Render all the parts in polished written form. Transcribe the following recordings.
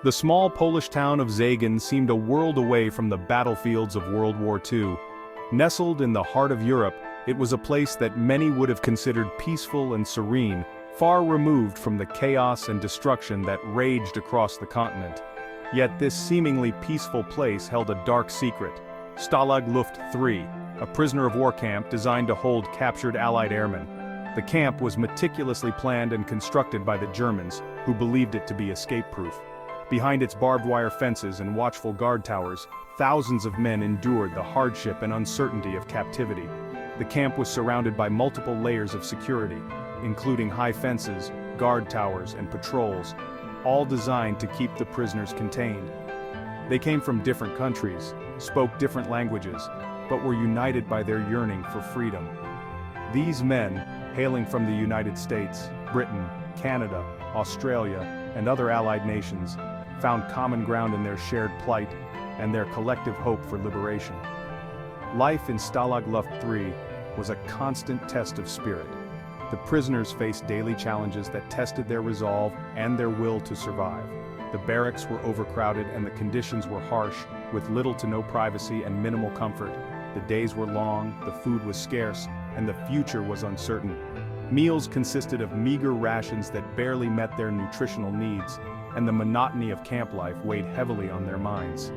The small Polish town of Zagan seemed a world away from the battlefields of World War II. Nestled in the heart of Europe, it was a place that many would have considered peaceful and serene, far removed from the chaos and destruction that raged across the continent. Yet this seemingly peaceful place held a dark secret. Stalag Luft III, a prisoner of war camp designed to hold captured Allied airmen. The camp was meticulously planned and constructed by the Germans, who believed it to be escape-proof. Behind its barbed wire fences and watchful guard towers, thousands of men endured the hardship and uncertainty of captivity. The camp was surrounded by multiple layers of security, including high fences, guard towers, and patrols, all designed to keep the prisoners contained. They came from different countries, spoke different languages, but were united by their yearning for freedom. These men, hailing from the United States, Britain, Canada, Australia, and other allied nations, found common ground in their shared plight and their collective hope for liberation. Life in Stalag Luft III was a constant test of spirit. The prisoners faced daily challenges that tested their resolve and their will to survive. The barracks were overcrowded and the conditions were harsh, with little to no privacy and minimal comfort. The days were long, the food was scarce, and the future was uncertain. Meals consisted of meager rations that barely met their nutritional needs, and the monotony of camp life weighed heavily on their minds.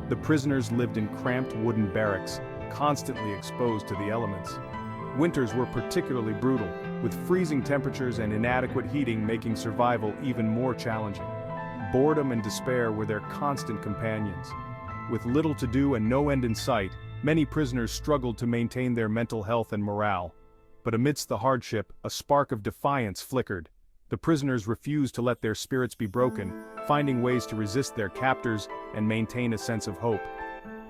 The prisoners lived in cramped wooden barracks, constantly exposed to the elements. Winters were particularly brutal, with freezing temperatures and inadequate heating making survival even more challenging. Boredom and despair were their constant companions. With little to do and no end in sight, many prisoners struggled to maintain their mental health and morale. But amidst the hardship, a spark of defiance flickered. The prisoners refused to let their spirits be broken, finding ways to resist their captors and maintain a sense of hope.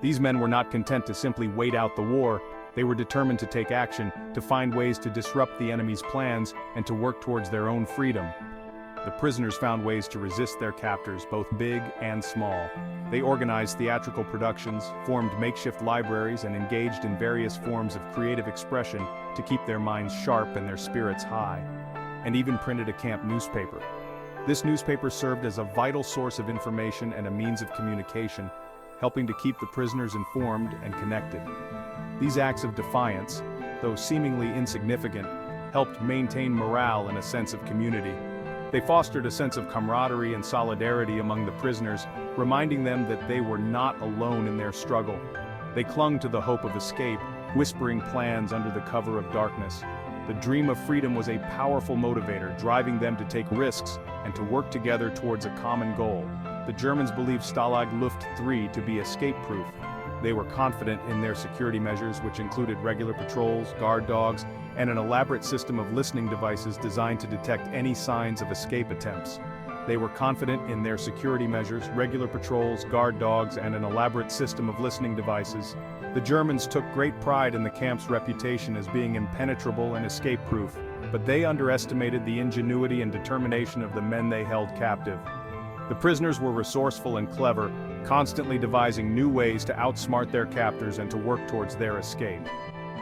These men were not content to simply wait out the war. They were determined to take action, to find ways to disrupt the enemy's plans, and to work towards their own freedom. The prisoners found ways to resist their captors, both big and small. They organized theatrical productions, formed makeshift libraries, and engaged in various forms of creative expression to keep their minds sharp and their spirits high. And even printed a camp newspaper. This newspaper served as a vital source of information and a means of communication, helping to keep the prisoners informed and connected. These acts of defiance, though seemingly insignificant, helped maintain morale and a sense of community. They fostered a sense of camaraderie and solidarity among the prisoners, reminding them that they were not alone in their struggle. They clung to the hope of escape, whispering plans under the cover of darkness. The dream of freedom was a powerful motivator, driving them to take risks and to work together towards a common goal. The Germans believed Stalag Luft III to be escape-proof. They were confident in their security measures, which included regular patrols, guard dogs, and an elaborate system of listening devices designed to detect any signs of escape attempts. They were confident in their security measures, regular patrols, guard dogs, and an elaborate system of listening devices. The Germans took great pride in the camp's reputation as being impenetrable and escape-proof, but they underestimated the ingenuity and determination of the men they held captive. The prisoners were resourceful and clever, constantly devising new ways to outsmart their captors and to work towards their escape.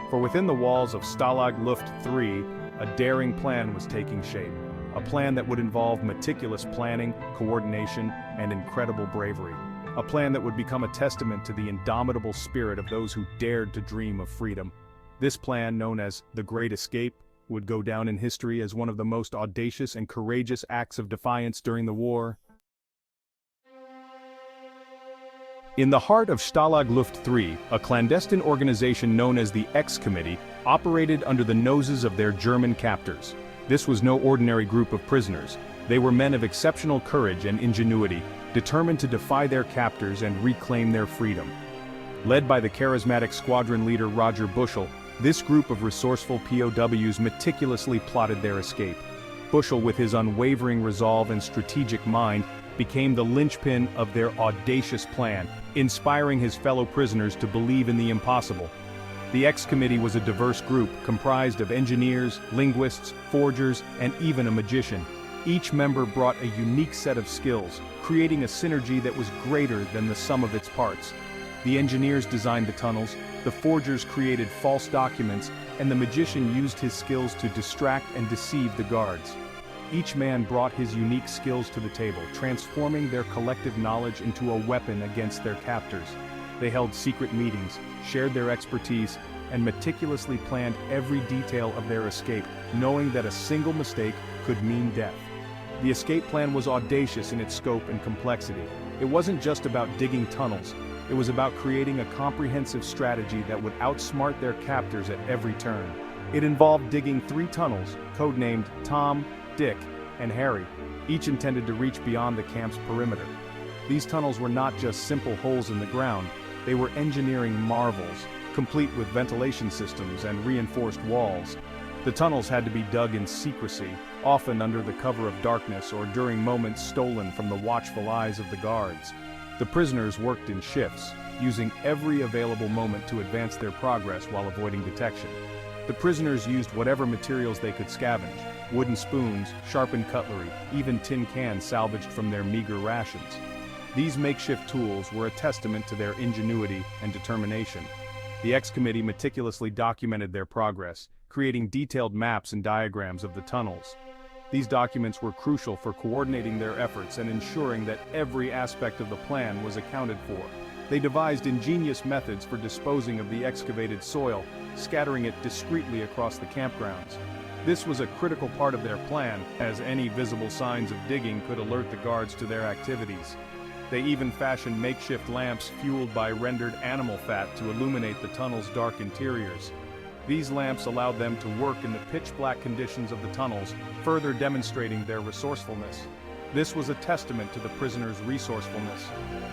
For within the walls of Stalag Luft III, a daring plan was taking shape. A plan that would involve meticulous planning, coordination, and incredible bravery. A plan that would become a testament to the indomitable spirit of those who dared to dream of freedom. This plan, known as the Great Escape, would go down in history as one of the most audacious and courageous acts of defiance during the war. In the heart of Stalag Luft III, a clandestine organization known as the X Committee operated under the noses of their German captors. This was no ordinary group of prisoners. They were men of exceptional courage and ingenuity, determined to defy their captors and reclaim their freedom. Led by the charismatic Squadron Leader Roger Bushell, this group of resourceful POWs meticulously plotted their escape. Bushell, with his unwavering resolve and strategic mind, became the linchpin of their audacious plan, inspiring his fellow prisoners to believe in the impossible. The X Committee was a diverse group comprised of engineers, linguists, forgers, and even a magician. Each member brought a unique set of skills, creating a synergy that was greater than the sum of its parts. The engineers designed the tunnels, the forgers created false documents, and the magician used his skills to distract and deceive the guards. Each man brought his unique skills to the table, transforming their collective knowledge into a weapon against their captors. They held secret meetings, shared their expertise, and meticulously planned every detail of their escape, knowing that a single mistake could mean death. The escape plan was audacious in its scope and complexity. It wasn't just about digging tunnels, it was about creating a comprehensive strategy that would outsmart their captors at every turn. It involved digging 3 tunnels, codenamed Tom, Dick, and Harry, each intended to reach beyond the camp's perimeter. These tunnels were not just simple holes in the ground, they were engineering marvels, complete with ventilation systems and reinforced walls. The tunnels had to be dug in secrecy, often under the cover of darkness or during moments stolen from the watchful eyes of the guards. The prisoners worked in shifts, using every available moment to advance their progress while avoiding detection. The prisoners used whatever materials they could scavenge: wooden spoons, sharpened cutlery, even tin cans salvaged from their meager rations. These makeshift tools were a testament to their ingenuity and determination. The X-Committee meticulously documented their progress, creating detailed maps and diagrams of the tunnels. These documents were crucial for coordinating their efforts and ensuring that every aspect of the plan was accounted for. They devised ingenious methods for disposing of the excavated soil, scattering it discreetly across the campgrounds. This was a critical part of their plan, as any visible signs of digging could alert the guards to their activities. They even fashioned makeshift lamps fueled by rendered animal fat to illuminate the tunnel's dark interiors. These lamps allowed them to work in the pitch-black conditions of the tunnels, further demonstrating their resourcefulness. This was a testament to the prisoners' resourcefulness,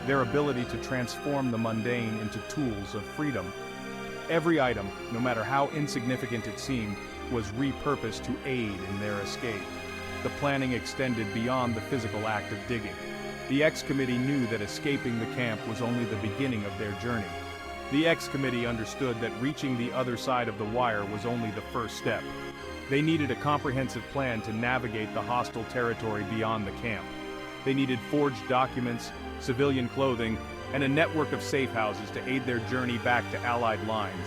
their ability to transform the mundane into tools of freedom. Every item, no matter how insignificant it seemed, was repurposed to aid in their escape. The planning extended beyond the physical act of digging. The X-Committee knew that escaping the camp was only the beginning of their journey. The X-Committee understood that reaching the other side of the wire was only the first step. They needed a comprehensive plan to navigate the hostile territory beyond the camp. They needed forged documents, civilian clothing, and a network of safe houses to aid their journey back to Allied lines.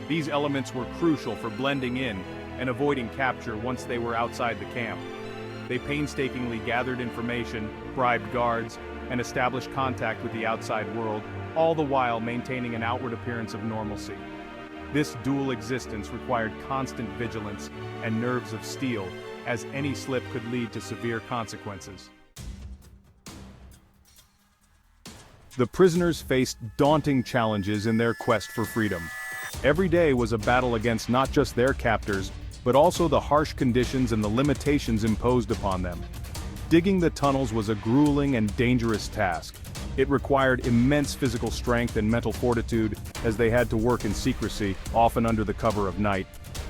These elements were crucial for blending in and avoiding capture once they were outside the camp. They painstakingly gathered information, bribed guards, and established contact with the outside world, all the while maintaining an outward appearance of normalcy. This dual existence required constant vigilance and nerves of steel, as any slip could lead to severe consequences. The prisoners faced daunting challenges in their quest for freedom. Every day was a battle against not just their captors, but also the harsh conditions and the limitations imposed upon them. Digging the tunnels was a grueling and dangerous task. It required immense physical strength and mental fortitude, as they had to work in secrecy, often under the cover of night.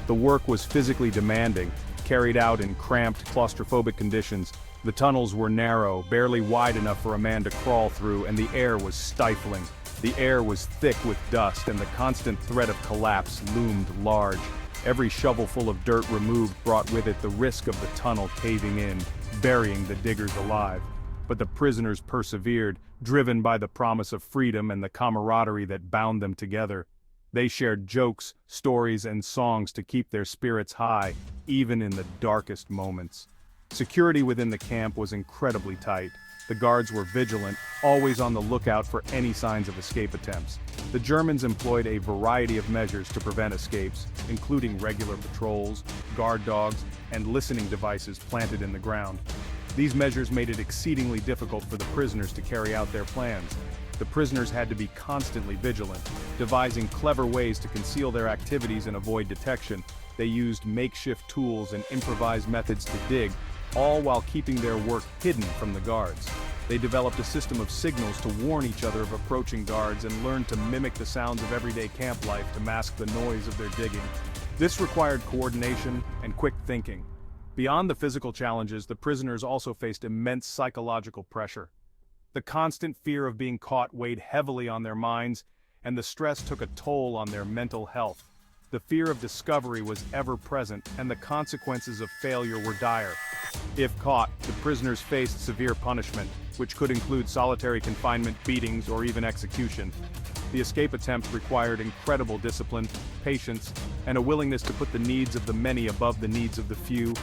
The work was physically demanding, carried out in cramped, claustrophobic conditions. The tunnels were narrow, barely wide enough for a man to crawl through, and the air was stifling. The air was thick with dust, and the constant threat of collapse loomed large. Every shovelful of dirt removed brought with it the risk of the tunnel caving in, burying the diggers alive. But the prisoners persevered, driven by the promise of freedom and the camaraderie that bound them together. They shared jokes, stories, and songs to keep their spirits high, even in the darkest moments. Security within the camp was incredibly tight. The guards were vigilant, always on the lookout for any signs of escape attempts. The Germans employed a variety of measures to prevent escapes, including regular patrols, guard dogs, and listening devices planted in the ground. These measures made it exceedingly difficult for the prisoners to carry out their plans. The prisoners had to be constantly vigilant, devising clever ways to conceal their activities and avoid detection. They used makeshift tools and improvised methods to dig, all while keeping their work hidden from the guards. They developed a system of signals to warn each other of approaching guards and learned to mimic the sounds of everyday camp life to mask the noise of their digging. This required coordination and quick thinking. Beyond the physical challenges, the prisoners also faced immense psychological pressure. The constant fear of being caught weighed heavily on their minds, and the stress took a toll on their mental health. The fear of discovery was ever present, and the consequences of failure were dire. If caught, the prisoners faced severe punishment, which could include solitary confinement, beatings, or even execution. The escape attempt required incredible discipline, patience, and a willingness to put the needs of the many above the needs of the few.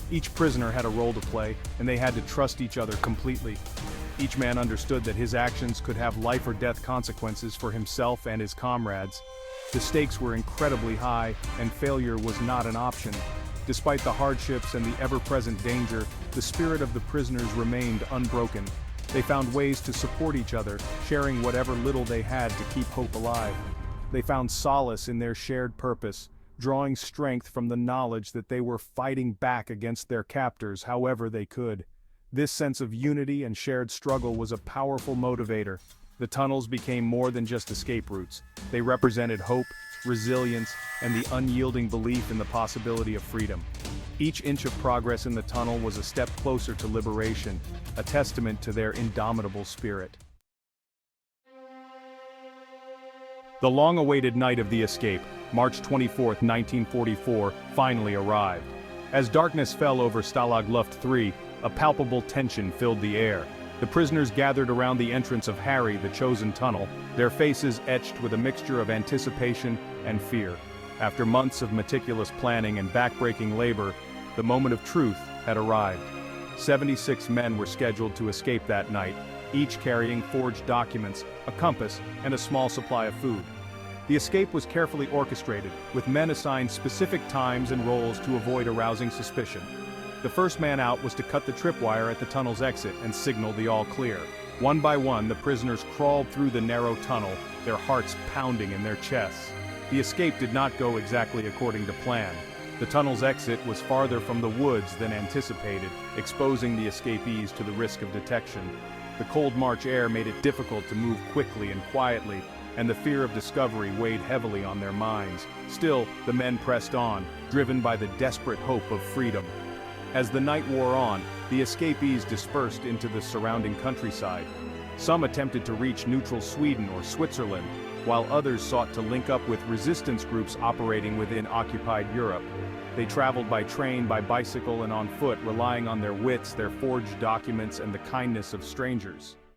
Each prisoner had a role to play, and they had to trust each other completely. Each man understood that his actions could have life or death consequences for himself and his comrades. The stakes were incredibly high, and failure was not an option. Despite the hardships and the ever-present danger, the spirit of the prisoners remained unbroken. They found ways to support each other, sharing whatever little they had to keep hope alive. They found solace in their shared purpose, drawing strength from the knowledge that they were fighting back against their captors however they could. This sense of unity and shared struggle was a powerful motivator. The tunnels became more than just escape routes. They represented hope, resilience, and the unyielding belief in the possibility of freedom. Each inch of progress in the tunnel was a step closer to liberation, a testament to their indomitable spirit. The long-awaited night of the escape, March 24, 1944, finally arrived. As darkness fell over Stalag Luft III, a palpable tension filled the air. The prisoners gathered around the entrance of Harry, the chosen tunnel, their faces etched with a mixture of anticipation and fear. After months of meticulous planning and backbreaking labor, the moment of truth had arrived. 76 men were scheduled to escape that night, each carrying forged documents, a compass, and a small supply of food. The escape was carefully orchestrated, with men assigned specific times and roles to avoid arousing suspicion. The first man out was to cut the tripwire at the tunnel's exit and signal the all clear. One by one, the prisoners crawled through the narrow tunnel, their hearts pounding in their chests. The escape did not go exactly according to plan. The tunnel's exit was farther from the woods than anticipated, exposing the escapees to the risk of detection. The cold March air made it difficult to move quickly and quietly, and the fear of discovery weighed heavily on their minds. Still, the men pressed on, driven by the desperate hope of freedom. As the night wore on, the escapees dispersed into the surrounding countryside. Some attempted to reach neutral Sweden or Switzerland, while others sought to link up with resistance groups operating within occupied Europe. They traveled by train, by bicycle, and on foot, relying on their wits, their forged documents, and the kindness of strangers.